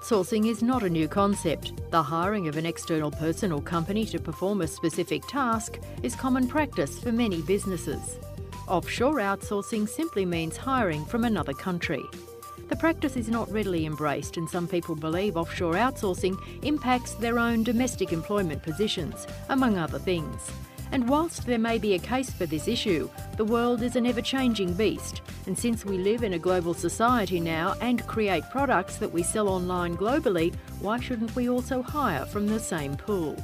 Outsourcing is not a new concept. The hiring of an external person or company to perform a specific task is common practice for many businesses. Offshore outsourcing simply means hiring from another country. The practice is not readily embraced, and some people believe offshore outsourcing impacts their own domestic employment positions, among other things. And whilst there may be a case for this issue, the world is an ever-changing beast, and since we live in a global society now and create products that we sell online globally, why shouldn't we also hire from the same pool?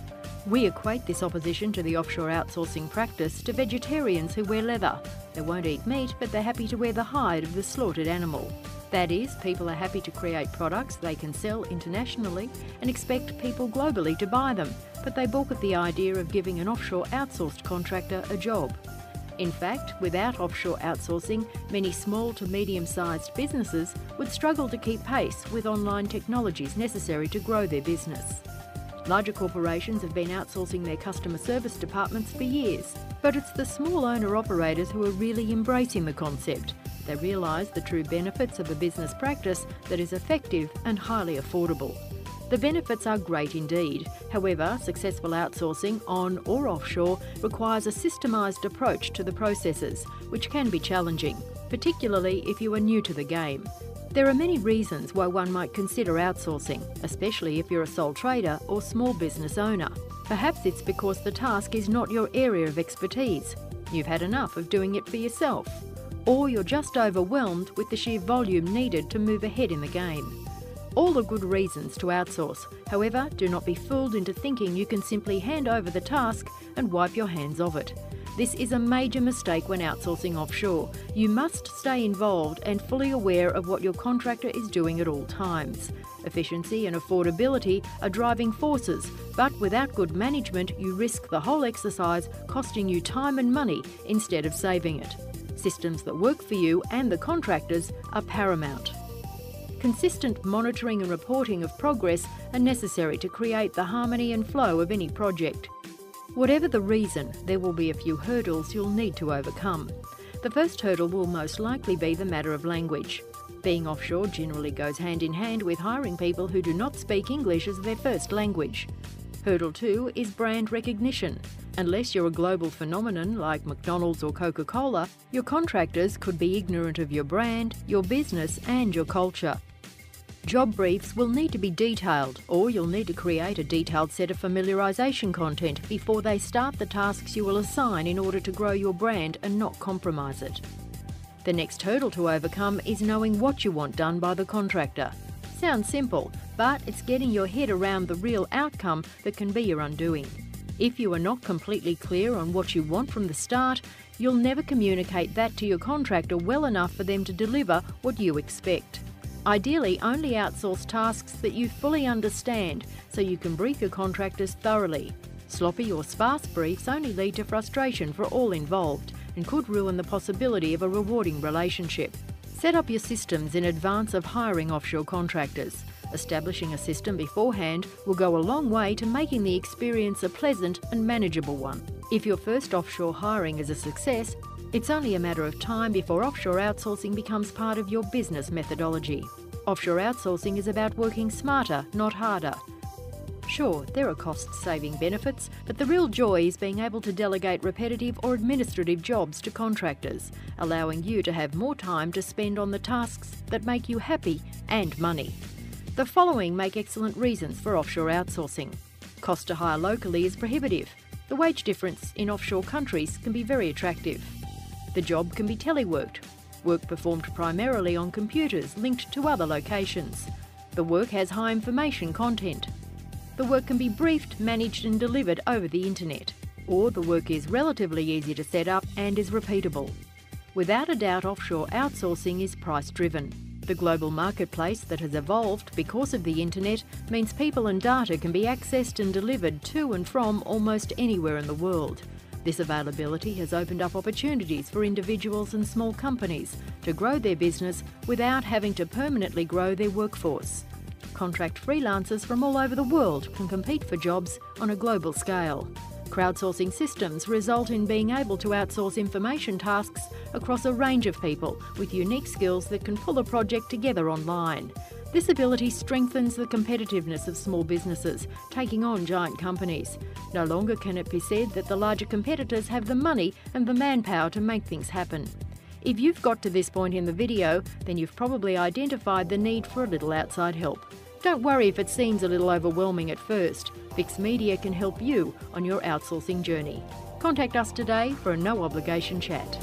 We equate this opposition to the offshore outsourcing practice to vegetarians who wear leather. They won't eat meat, but they're happy to wear the hide of the slaughtered animal. That is, people are happy to create products they can sell internationally and expect people globally to buy them, but they balk at the idea of giving an offshore outsourced contractor a job. In fact, without offshore outsourcing, many small to medium-sized businesses would struggle to keep pace with online technologies necessary to grow their business. Larger corporations have been outsourcing their customer service departments for years, but it's the small owner-operators who are really embracing the concept. They realise the true benefits of a business practice that is effective and highly affordable. The benefits are great indeed. However, successful outsourcing, on or offshore, requires a systemised approach to the processes, which can be challenging, particularly if you are new to the game. There are many reasons why one might consider outsourcing, especially if you're a sole trader or small business owner. Perhaps it's because the task is not your area of expertise. You've had enough of doing it for yourself. Or you're just overwhelmed with the sheer volume needed to move ahead in the game. All are good reasons to outsource. However, do not be fooled into thinking you can simply hand over the task and wipe your hands of it. This is a major mistake when outsourcing offshore. You must stay involved and fully aware of what your contractor is doing at all times. Efficiency and affordability are driving forces, but without good management, you risk the whole exercise costing you time and money instead of saving it. Systems that work for you and the contractors are paramount. Consistent monitoring and reporting of progress are necessary to create the harmony and flow of any project. Whatever the reason, there will be a few hurdles you'll need to overcome. The first hurdle will most likely be the matter of language. Being offshore generally goes hand in hand with hiring people who do not speak English as their first language. Hurdle 2 is brand recognition. Unless you're a global phenomenon like McDonald's or Coca-Cola, your contractors could be ignorant of your brand, your business and your culture. Job briefs will need to be detailed, or you'll need to create a detailed set of familiarisation content before they start the tasks you will assign in order to grow your brand and not compromise it. The next hurdle to overcome is knowing what you want done by the contractor. Sounds simple, but it's getting your head around the real outcome that can be your undoing. If you are not completely clear on what you want from the start, you'll never communicate that to your contractor well enough for them to deliver what you expect. Ideally, only outsource tasks that you fully understand so you can brief your contractors thoroughly. Sloppy or sparse briefs only lead to frustration for all involved and could ruin the possibility of a rewarding relationship. Set up your systems in advance of hiring offshore contractors. Establishing a system beforehand will go a long way to making the experience a pleasant and manageable one. If your first offshore hiring is a success, it's only a matter of time before offshore outsourcing becomes part of your business methodology. Offshore outsourcing is about working smarter, not harder. Sure, there are cost-saving benefits, but the real joy is being able to delegate repetitive or administrative jobs to contractors, allowing you to have more time to spend on the tasks that make you happy and money. The following make excellent reasons for offshore outsourcing. Cost to hire locally is prohibitive. The wage difference in offshore countries can be very attractive. The job can be teleworked. Work performed primarily on computers linked to other locations. The work has high information content. The work can be briefed, managed and delivered over the internet. Or the work is relatively easy to set up and is repeatable. Without a doubt, offshore outsourcing is price-driven. The global marketplace that has evolved because of the internet means people and data can be accessed and delivered to and from almost anywhere in the world. This availability has opened up opportunities for individuals and small companies to grow their business without having to permanently grow their workforce. Contract freelancers from all over the world can compete for jobs on a global scale. Crowdsourcing systems result in being able to outsource information tasks across a range of people with unique skills that can pull a project together online. This ability strengthens the competitiveness of small businesses, taking on giant companies. No longer can it be said that the larger competitors have the money and the manpower to make things happen. If you've got to this point in the video, then you've probably identified the need for a little outside help. Don't worry if it seems a little overwhelming at first. Vix Media can help you on your outsourcing journey. Contact us today for a no-obligation chat.